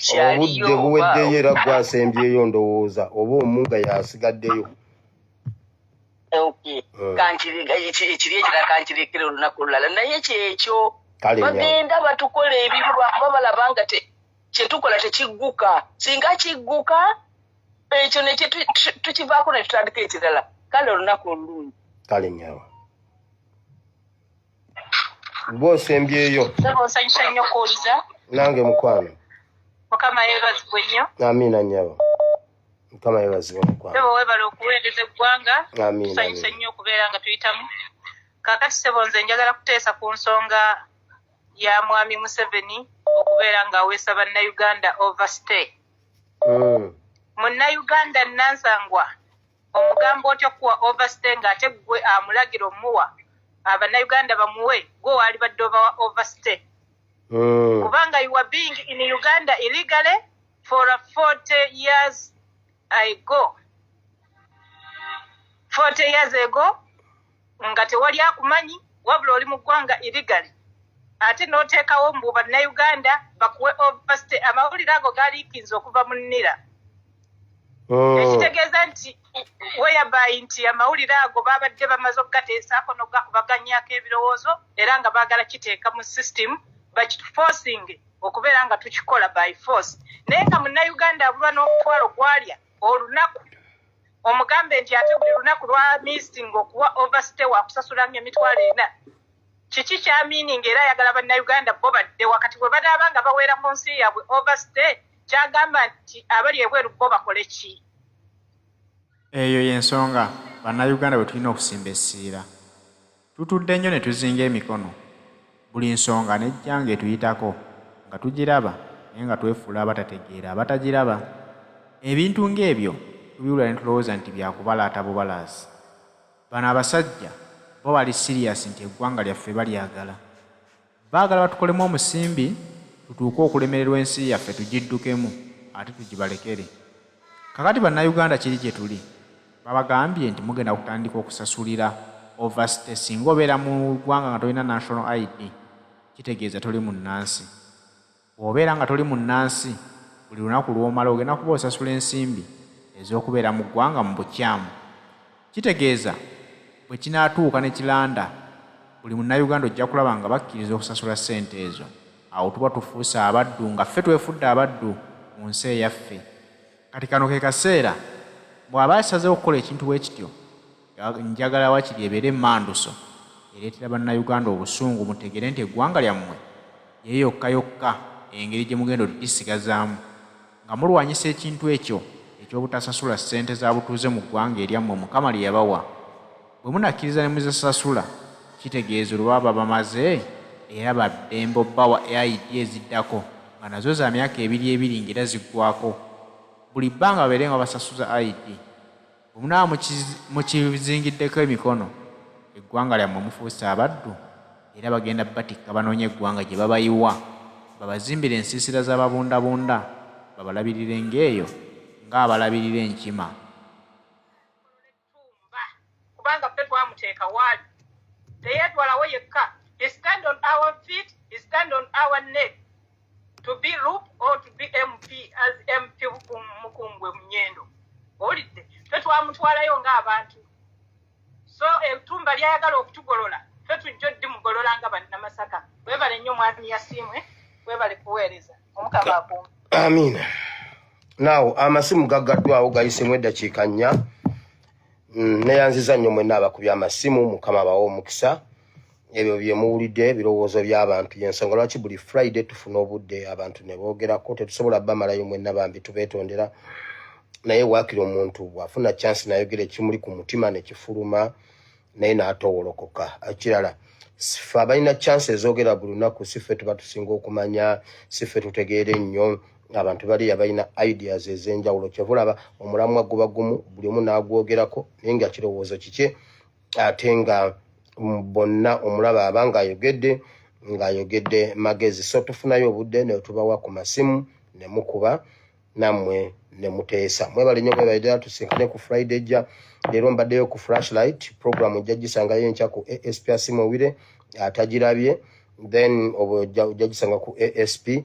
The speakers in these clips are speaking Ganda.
bukyaliyo obudde buweddeyo era gwasembyeyo ndowooza oba omunga yasigaddeyo. Okay. Ekiri ekira kankirekera olunaku olulala naye kyekyo bagenda batukola ebibi lwakuba balaba nga kyetukola tekigguka. Singa kigguka ekyo nekyo tukivaako ne tutandika ekirala. Kale olunaku olulungi. Kale nyawa. Gw'osembyeyo. Nsanyusa nnyo okuwuliza. Nange mukwano. Mukama yeebazibwe nnyo. Amiina nyawa. Mukama yeebazibwe mukwano. Sebo weebala okuweereza eggwanga. Amiina. Nsanyusa nnyo okubeera nga tuyitamu. Kaakati sebo nze njagala kuteesa ku nsonga ya mwami Museveni okubeera ng'aweesa bannayuganda overstay. Munnayuganda Nansangwa omugambo otyo kuwa overstay ng'ate ggwe amulagira omuwa abannayuganda bamuwe gwe waali badde obawa overstay. Kubanga you were being in Uganda illegally for 40 years ago. 40 years ago nga tewali akumanyi wabula oli mu ggwanga illegally. Ate n'oteekawo mbu bannayuganda bakuwe overstay. Amawulire ago gaaliikinze okuva mu nnira. Ekitegeeza nti whereby nti amawulire ago babadde bamaze okugateesaako n'okubaganyaako ebirowoozo era nga baagala kiteeka mu system bakituforcing okubeera nga tukikola by force. Naye nga munnayuganda abulwa n'omutwalo gwalya olunaku omugambe nti ate buli lunaku lwa missing okuwa overstay wakusasulanga emitwalo 4. Kiki kya meaning era ayagala bannayuganda bo badde wakati bwe banaaba nga baweera mu nsi yaabwe overstay kyagamba nti abali ebweru bo bakole ki? Eyo y'ensonga bannayuganda bwe tulina okusimba essiira. Tutudde nnyo ne tuzinga emikono buli nsonga n'ejjanga etuyitako nga tugiraba naye nga twefuula abatategeera abatagiraba. Ebintu ng'ebyo tubiwulira ne tulowooza nti byakubalaata bubalaasi. Bano abasajja bo bali siriasi nti eggwanga lyaffe balyagala. Baagala batukolemu omusimbi tutuuke okulemererwa ensi yaffe tugiddukemu ate tugibalekere. Kakati bannayuganda kiri gye tuli. Babagambye nti mugenda kutandika okusasulira overstay singa obeera mu ggwanga nga tolina national ID. Kitegeeza toli munnansi. Bw'obeera nga toli munnansi buli lunaku lw'omala ogenda kuba osasula ensimbi ez'okubeera mu ggwanga mu bukyamu. Kitegeeza bwe kinaatuuka ne kiranda buli munnayuganda ojja kulaba nga bakkiriza okusasula ssente ezo. Awo tuba tufuuse abaddu nga ffe twefudde abaddu mu nsi eyaffe. Kati kano ke kaseera bw'aba asazeewo okukola ekintu bwe kityo njagala wakiri ebeere emmanduso ereetera bannayuganda obusungu mutegere nti eggwanga lyammwe ye yokka yokka engeri gye mugenda okugisigazaamu nga mulwanyisa ekintu ekyo eky'obutasasula ssente za butuuze mu ggwanga eryammwe Mukama lye yabawa. Bwe munakkiriza ne muzisasula kitegeeza olwaba bamaze era baddembe obbawa ID eziddako nga nazo za myaka 2 ngera ziggwako. Buli bbanga babeere nga basasuza ID. Bwe munaaba mukizingiddeko emikono eggwanga lyammwe mufuuse abaddu era bagenda batikka banoonya eggwanga gye babayiwa babazimbira ensiisira z'ababundabunda babalabirire ng'eyo ng'abalabirira enkima. Kubanga ffe twamuteeka waali teyeetwalawo yekka. He stand on our feet, he stand on our neck. To be RUP or to be MP as MP Mukumbwe Munyendo. Olidde ffe twamutwalayo ng'abantu. So etumba lyayagala okutugolola ffe tujja oddi mugolola nga bannamasaka. Weebale nnyo mwami Yasimwe, weebale kuweereza. Omukama akuuma. Amiina. Now amasimu gaggaddwawo gayisemu eddakiika 4. Neyanziza nnyo mwenna abakubya amasimu Mukama abawe omukisa. Ebyo bye muwulidde birowoozo by'abantu y'ensonga lwaki buli Friday tufuna obudde abantu ne boogerako tetusobola bamalayo mwenna bambi tubeetondera. Naye waakiri omuntu bw'afuna chance nayogera ekimuli ku mutima ne kifuluma naye n'atowolokoka. Ekirala ffe abalina chance ezoogera buli lunaku si ffe tuba tusinga okumanya si ffe tutegeera ennyo abantu bali abalina ideas ez'enjawulo kyebulaba omulamwa guba gumu buli omu n'agwogerako naye nga kirowoozo kike ate nga bonna omulaba abanga ng'ayogedde magezi. So tufunayo obudde ne tubawa ku masimu ne mukuba nammwe ne muteesa. Mwebale nnyo mwebalira tusinkane ku Friday jja. Leero mbaddeyo ku Flashlight program ojja gisangayo enkya ku ASP Asimu Wire atagirabye then ojja gisanga ku ASP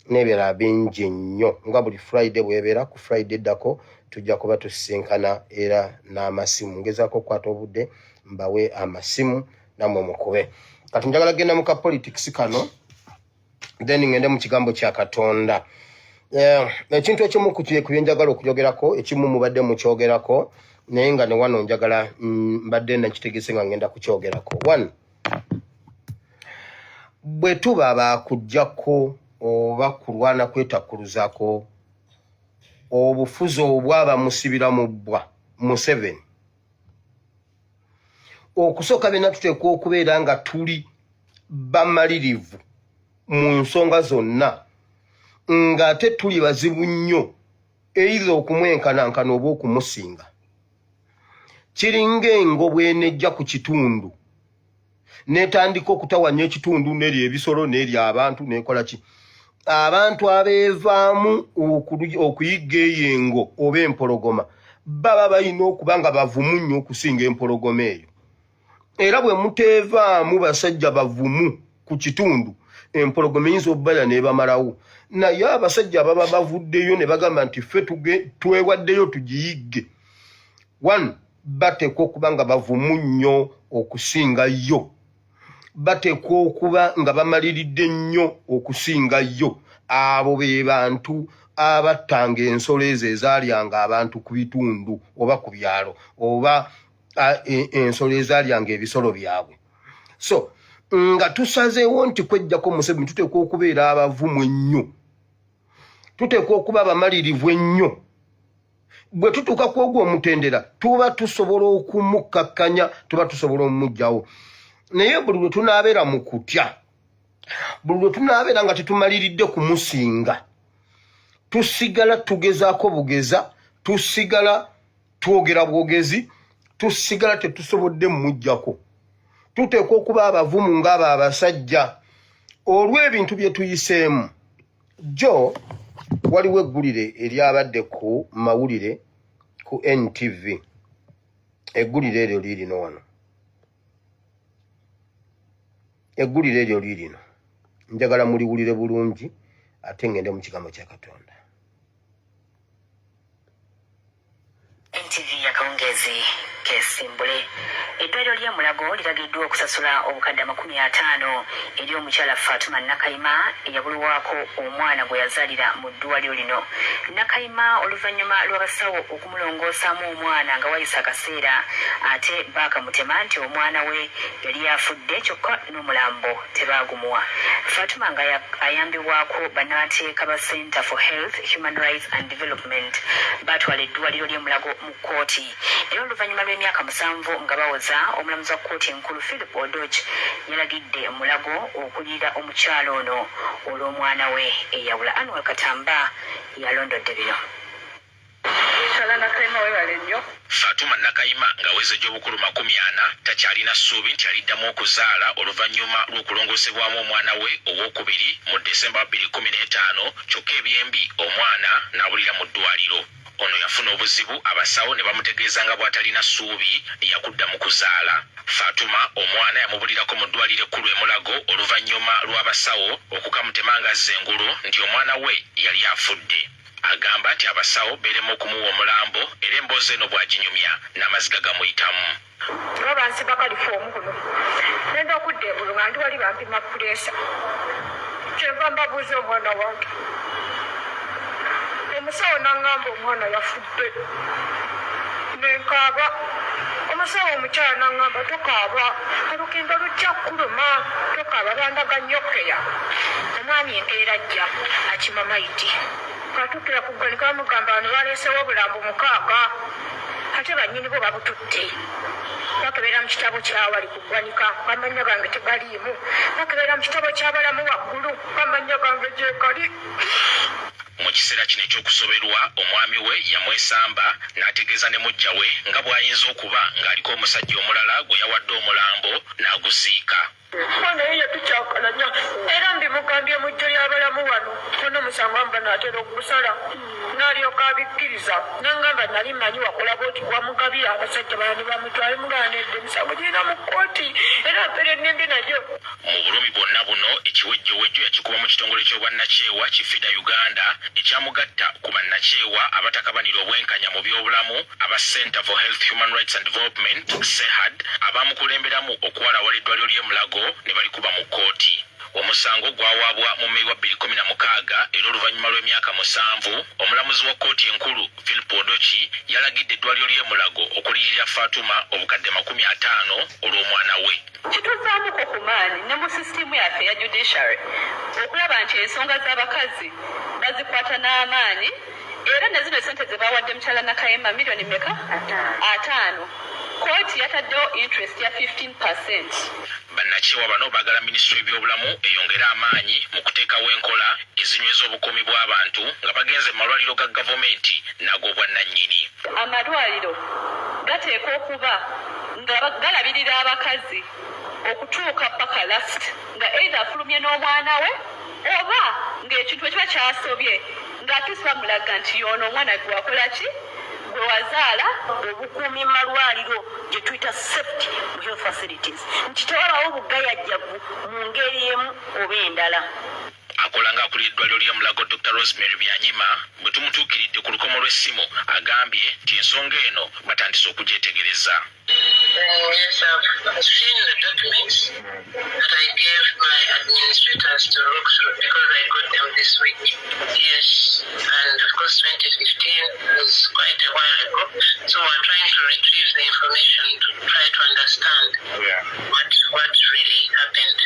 n'ebirala bingi nnyo nga buli Friday bw'ebeera ku Friday eddako tujja kuba tusisinkana era n'amasimu ngezaako okukwata obudde mbawe amasimu namwe mukube kati njagala genda mu ka politics kano then ngende mu kigambo kya Katonda ekintu ekimu ku byenjagala okujogerako ekimu mubadde mukyogerako naye nga ne wano njagala mbadde nakitegese nga ngenda kukyogerako. One, bwe tuba bakujjako oba kulwana kwetakkuluzaako obufuzi obwaba musibira mu bbwa Museveni, okusooka byonna tuteekwa okubeera nga tuli bamalirivu mu nsonga zonna ng'ate tuli bazibu nnyo either okumwenkanankana oba okumusinga. Kiringa engo bw'enejja ku kitundu n'etandika okutawanya ekitundu n'eri ebisolo n'eri abantu n'ekola ki, abantu abeevaamu okuyigga eyo engo oba empologoma baba balina okuba nga bavumu nnyo okusinga empologoma eyo. Era bwe muteevaamu basajja bavumu ku kitundu empologoma eyinza obbala n'ebamalawo, naye abasajja baba bavuddeyo ne bagamba nti ffe twewaddeyo tugiyigge. One, bateekwa okuba nga bavumu nnyo okusinga yo, bateekwa okuba nga bamaliridde nnyo okusinga yo. Abo be bantu abattanga ensolo ezo ezaalyanga abantu ku bitundu oba ku byalo oba ensolo ezaalyanga ebisolo byabwe. So nga tusazeewo nti kwejjako Museveni tuteekwa okubeera abavumu ennyo, tuteekwa okuba abamalirivu ennyo. Bwe tutuuka ku ogwo omutendera tuba tusobola okumukkakkanya, tuba tusobola omumuggyawo. Naye buli lwe tunaabeera mu kutya, buli lwe tunaabeera nga tetumaliridde kumusinga, tusigala tugezaako bugeza, tusigala twogera bwogezi, tusigala tetusobodde mumuggyako. Tuteekwa okuba abavumu ng'abo abasajja olw'ebintu bye tuyiseemu. Jo waliwo eggulire eryabadde ku mawulire ku NTV, eggulire eryo liirino wano, eggulire eryo liirino, njagala muliwulire bulungi ate ngende mu kigambo kya Katonda. NTV yakawungezi kesimbule eddwaliro ly'e Mulago liragiddwa okusasula obukadde 50 eri omukyala Fatuma Nakayima eyabulwako omwana gwe yazaalira mu ddwaliro lino. Nakayima oluvannyuma lw'abasawo okumulongoosaamu omwana nga wayisa akaseera ate baakamutema nti omwana we yali afudde kyokka n'omulambo tebaagumuwa. Fatuma nga ayambibwako bannabateeka ba Center for Health, Human Rights and Development baatwala eddwaliro ly'e Mulago mu kkooti. Era oluvannyuma lw'emyaka 7 nga bawoza, omulamuzi wa kkooti enkulu Philip Odoch yalagidde Mulago okuliira omukyala ono olw'omwana we eyawula. Anwar Katamba yalondodde bino. Fatuma Nakayima nga weze gy'obukulu 40 takyalina ssuubi nti aliddamu okuzaala oluvannyuma lw'okulongoosebwamu omwana we owokubiri mu Desemba 2015, kyokka ebyembi omwana n'abulira mu ddwaliro. Ono yafuna obuzibu, abasawo ne bamutegeeza nga bw'atalina ssuubi yakuddamu kuzaala. Fatuma omwana yamubulirako mu ddwaliro ekkulu e Mulago oluvannyuma lw'abasawo okukamutema nga azza engulu nti omwana we yali afudde. Agamba nti abasawo beerema okumuwa omulambo era emboozi eno bw'aginyumya n'amaziga gamuyitamu. Nga bansiba kalifoomu kuno nenda okudda engulu nga ndi wali bampima puleesa, kyenva mbabuuza omwana wange. Omusawo n'aŋŋamba omwana yafudde, nenkaaba. Omusawo omukyala n'aŋŋamba tokaaba, olugendo lujja kuluma, tokaaba bandaga nnyokeya. Omwami enkeera ajja akima mayiti, katuukira ku ggwanika bamugamba bano baleesewo obulambo 6 ate bannyini bo babututte. Bakebera mu kitabo kyawali ku ggwanika amanya gange tegaliimu, bakebera mu kitabo ky'abalamu waggulu amanya gange gyekali. Mu kiseera kino ekyokusoberwa omwami we yamwesamba n'ategeeza ne mujja we nga bw'ayinza okuba ng'aliko omusajja omulala gwe yawadde omulambo n'aguziika. Ono ye tuchakalanya era mbimugambye mujjo ly'abalamu wano ono musango mba n'atera okugusala n'alyoka abikkiriza n'angamba nali manyi wakola bwoti wamugabira abasajja balani bamutwale mugaanedde emisango girina mu kkooti era mpere ennindi nayo. Mu bulumi bwonna buno ekiwejjowejjo yakikuba mu kitongole ky'obwannakyewa Kifida Uganda ekyamugatta ku bannakyewa abatakabanira obwenkanya mu byobulamu aba Center for Health, Human Rights and Development CHEHAD abamukulemberamu okuwalawala eddwaliro ly'e Mulago ne balikuba mu kkooti. Omusango gwawaabwa mu Mei wa 2016 era oluvannyuma lw'emyaka 7 omulamuzi wa kkooti enkulu Philip Odochi yalagidde eddwaliro ly'e Mulago okuliyirira Fatuma obukadde 50 olw'omwana we. Kituzaamuko ku maanyi ne mu sisitimu yaffe ya judiciary okulaba nti ensonga z'abakazi bazikwata n'amaanyi era ne zino ssente ze bawadde mukyala Nakayema miliyoni meka 5 kkooti yataddewo interest ya 15%. Bannakyewa bano baagala minisitule y'ebyobulamu eyongere amaanyi mu kuteekawo enkola ezinyweza obukuumi bw'abantu nga bagenze mu malwaliro ga gavumenti n'ag'obwannannyini. Amalwaliro gateekwa okuba nga galabirira abakazi okutuuka paka last nga either afulumye n'omwana we oba ng'ekintu ekiba kyasobye ng'ate bamulaga nti y'ono omwana gwe wakola ki gwe wazaala. Obukuumi mu malwaliro gye tuyita safety mu health facilities nti tewabawo bugayajjavu mu ngeri emu oba endala. Akola ng'akulira eddwaliro ly'e Mulago Dr. Rosemary Byanyima bwe tumutuukiridde ku lukomo lw'essimu agambye nti ensonga eno batandise okugyetegereza. Yes, I've seen the documents that I gave my administrators to look through because I got them this week. Yes, and of course 2015 was quite a while ago. So I'm trying to retrieve the information to try to understand what really happened.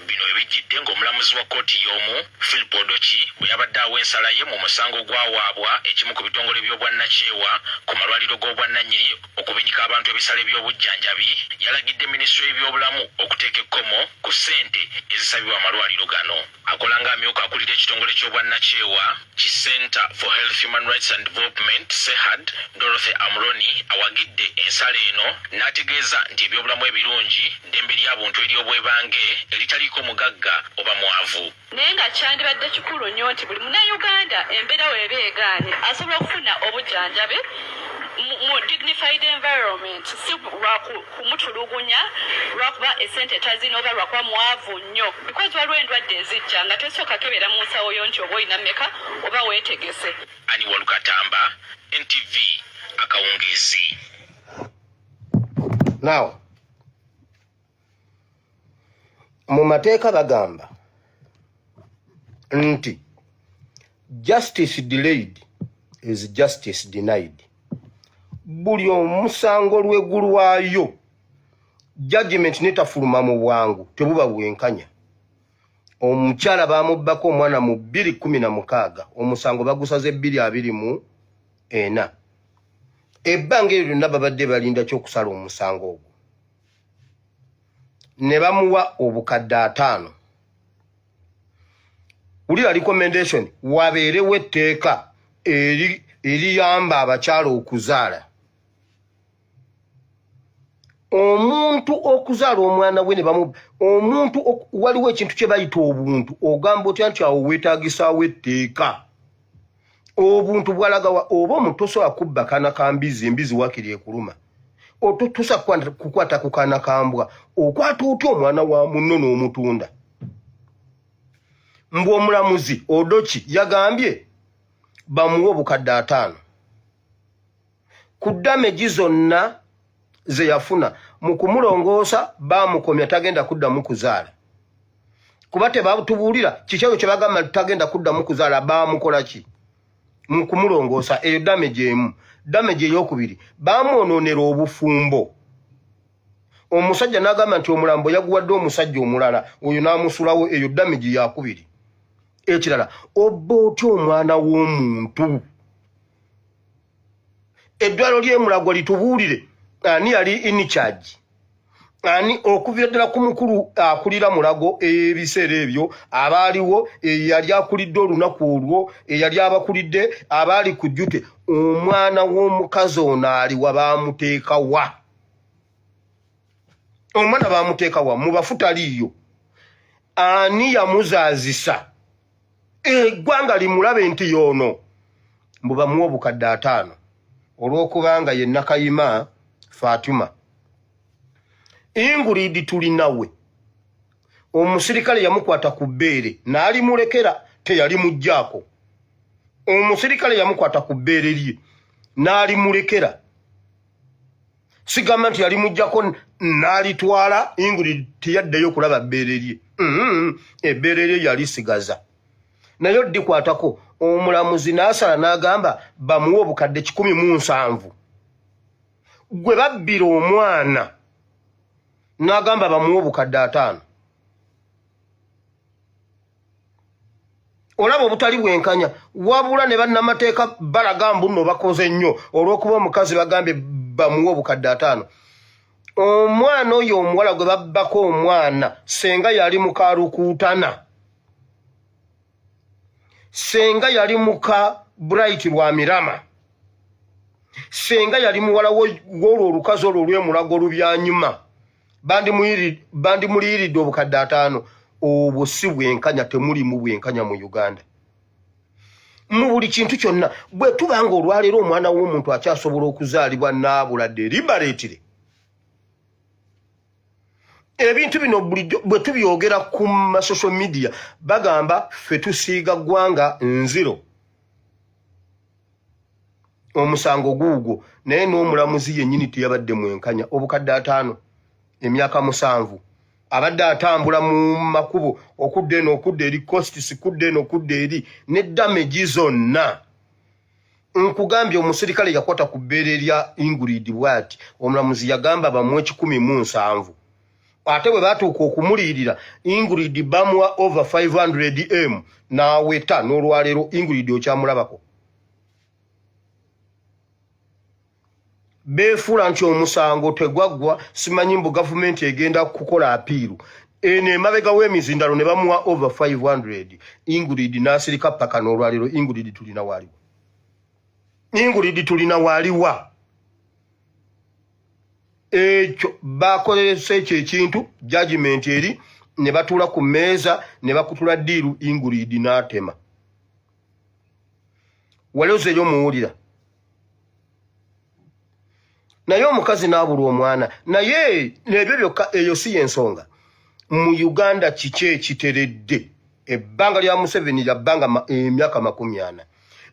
Bino ebijjidde ng'omulamuzi wa kkooti y'omu Philip Odochi bwe yabadde awa ensala ye mu musango gwawaabwa ekimu ku bitongole by'obwannakyewa ku malwaliro g'obwannannyini okubinyika abantu ebisale by'obujjanjabi yalagidde minisitule y'ebyobulamu okuteeka ekkomo ku ssente ezisabibwa amalwaliro gano. Akola ng'amyuka akulira ekitongole ky'obwannakyewa ki Center for Health, Human Rights and Development CHEHAD Dorothy Amroni awagidde ensala eno n'ategeeza nti ebyobulamu ebirungi ddembe ly'abuntu ery'obwebange eritaliko mugagga oba mwavu. Naye nga kyandibadde kikulu nnyo nti buli munnayuganda embeera weeba egaanye asobola okufuna obujjanjabi mu dignified environment, si lwa kumutulugunya lwakuba esente tazina oba lwakuba mwavu nnyo because waliwo endwadde ezijja nga tesooka kebeera mu nsawo yo nti oba olina mmeka oba weetegese. Ani Walukatamba, NTV, Akawungezi. Now, mu mateeka bagamba nti justice delayed is justice denied. Buli omusango lw'eggulwayo judgment netafuluma mu bwangu tebuba bwenkanya. Omukyala bamubbako omwana mu 2016 omusango bagusaze 2024. Ebbanga eryo lyonna babadde balinda ky'okusala omusango ogwo ne bamuwa obukadde 5. Ulira recommendation wabeerewo etteeka eriyamba abakyala okuzaala. Omuntu okuzaala omwana we ne bamu omuntu waliwo ekintu kye bayita obuntu ogamba otya nti awo weetaagisaawo etteeka. Obuntu bwalagawa oba omuntu osobola kubba kaana ka mbizi embizi wakiri ekuluma ototusa kukwata ku kaana ka mbwa okwata otya omwana wa munno n'omutunda. Mbwa omulamuzi Odochi yagambye bamuwa obukadde 5 ku damage zonna ze yafuna mu kumulongoosa bamukomya tagenda kuddamu kuzaala kuba tebatubuulira kikyayo kye bagamba tagenda kuddamu kuzaala bamukola ki mu kumulongoosa. Eyo damage emu. Damage ey'okubiri bamwonoonera obufumbo. Omusajja n'agamba nti omulambo yaguwadde omusajja omulala oyo n'amusulawo. Eyo damage yakubiri. Ekirala obba otya omwana w'omuntu. Eddwaliro ly'e Mulago litubuulire ani yali in charge, ani okuvira ddala ku mukulu akulira Mulago ebiseera ebyo abaaliwo yali akulidde olunaku olwo yali abakulidde abaali ku jjute. Omwana w'omukazi ono aliwa baamuteeka wa? omwana bamuteeka wa mu bafutaliyo ani yamuzaazisa eggwanga limulabe nti yono mbu bamuwa obukadde 5 olw'okubanga ye Nakayima Fatuma Ingrid tulinawe omusirikale yamukwata ku bbeere n'alimulekera teyali mujjaako omusirikale yamukwata ku bbeere lye n'alimulekera sigamba nti yali mujjako n'alitwala Ingrid teyaddeyo kulaba bbeere lye ebbeere lye yali sigaza naye oddikwatako omulamuzi n'asala n'agamba bamuwa obukadde 107 gwe babbira omwana n'agamba bamuwa obukadde 5 olaba obutali bwenkanya wabula ne bannamateeka balaga mbu nno bakoze nnyo olw'okuba omukazi bagambye bamuwa obukadde 5 omwana oyo omuwala gwe babbako omwana senga yali mukalukuutana senga yali muka Bright lwa Mirama senga yali muwala w'olwo olukazi olwo olw'emulago olubyanyuma bandi muliyiridde obukadde 5 obwo si bwenkanya temuli mu bwenkanya mu Uganda mu buli kintu kyonna bwe tubanga olwaleero omwana w'omuntu akyasobola okuzaalibwa n'abuladde liberatire ebintu bino bulijjo bwe tubyogera ku social media bagamba ffe tusiiga ggwanga nziro omusango guugwo naye n'omulamuzi yennyini teyabadde mwenkanya obukadde 5 emyaka 7 abadde atambula mu makubo okudde eno okudde eri Costis kudde eno okudde eri ne damage zonna nkugambye omusirikale yakwata ku bbeere lya Ingrid bwati omulamuzi yagamba bamuwe 17 ate bwe batuuka okumuliyirira Ingrid bamuwa over 500M n'aweta n'olwaleero Ingrid okyamulabako befuula nti omusango tegwaggwa simanyi mbu gavumenti egenda kukola apiiru eno emabega w'emizindalo ne bamuwa over 500 Ingrid n'asirika paka n'olwaleero Ingrid tulina waliwa ekyo bakozesa ekyo ekintu judgment eri ne batuula ku mmeeza ne bakutula ddiiru Ingrid n'atema waleozeeyo muwulira naye omukazi n'abula omwana naye nebyo byokka eyo si y'ensonga mu Uganda kiki ekiteredde ebbanga lya Museveni lya bbanga emyaka 40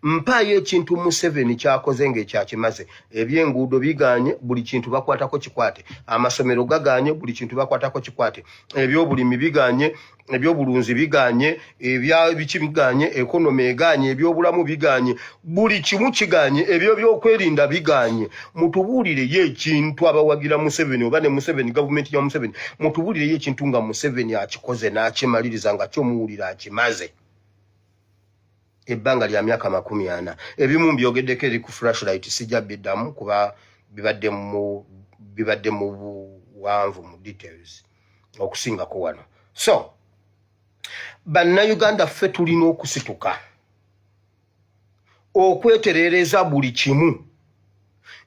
mpaayo ekintu Museveni kyakoze ng'ekyakimaze eby'enguudo biganye buli kintu bakwatako kikwate amasomero gaganye buli kintu bakwatako kikwate ebyobulimi biganye ebyobulunzi biganye biki biganye ekonomi eganye ebyobulamu biganye buli kimu kiganye ebyo byokwerinda biganye mutubuulire ye ekintu abawagira Museveni oba ne Museveni gavumenti ya Museveni mutubuulire ye ekintu nga Museveni akikoze n'akimaliriza nga kyomuwulira akimaze ebbanga lya myaka 40 ebimu mbyogeddeko eri ku flashlight sijja biddamu kuba bibadde mu buwanvu mu details okusingako wano so bannayuganda ffe tulina okusituka okweterereza buli kimu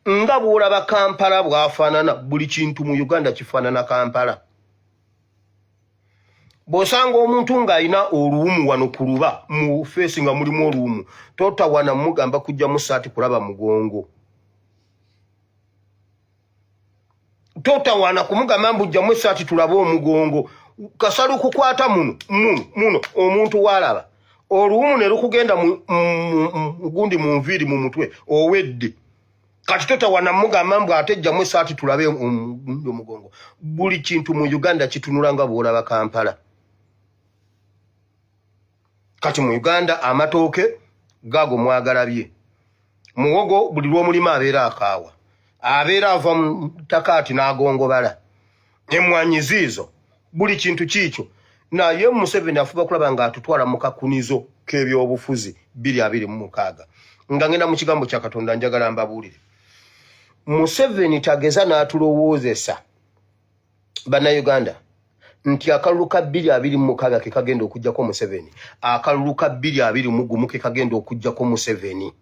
nga bw'olaba Kampala bw'afaanana buli kintu mu Uganda kifaanana Kampala bosanga omuntu ng'alina oluwumu wano ku luba mu feesi nga mulimu oluwumu totawana mugamba kujja mu saati kulaba mugongo totawana kumugamba mbujjamu esaati tulabe omugongo kasalu kukwata muno omuntu walaba oluwumu ne lukugenda gundi mu nviiri mu mutwe owedde kati totawana mugamba mbu atejjamu esaati tulabe omugongo buli kintu mu Uganda kitunula nga bw'olaba Kampala kati mu Uganda amatooke gago mwagalabye muwogo buli lw'omulima abeera akaawa abeera ava mu takaati n'agongobala emmwanyi ziizo buli kintu kiikyo naye Museveni afuba kulaba ng'atutwala mu kakunizo k'ebyobufuzi 2026 nga ngenda mu kigambo kya Katonda njagala mbabuulire Museveni tageza n'atulowoozesa bannayuganda nti akalulu ka 2026 ke kagenda okujjako Museveni akalulu ka 2021 ke kagenda okujjako Museveni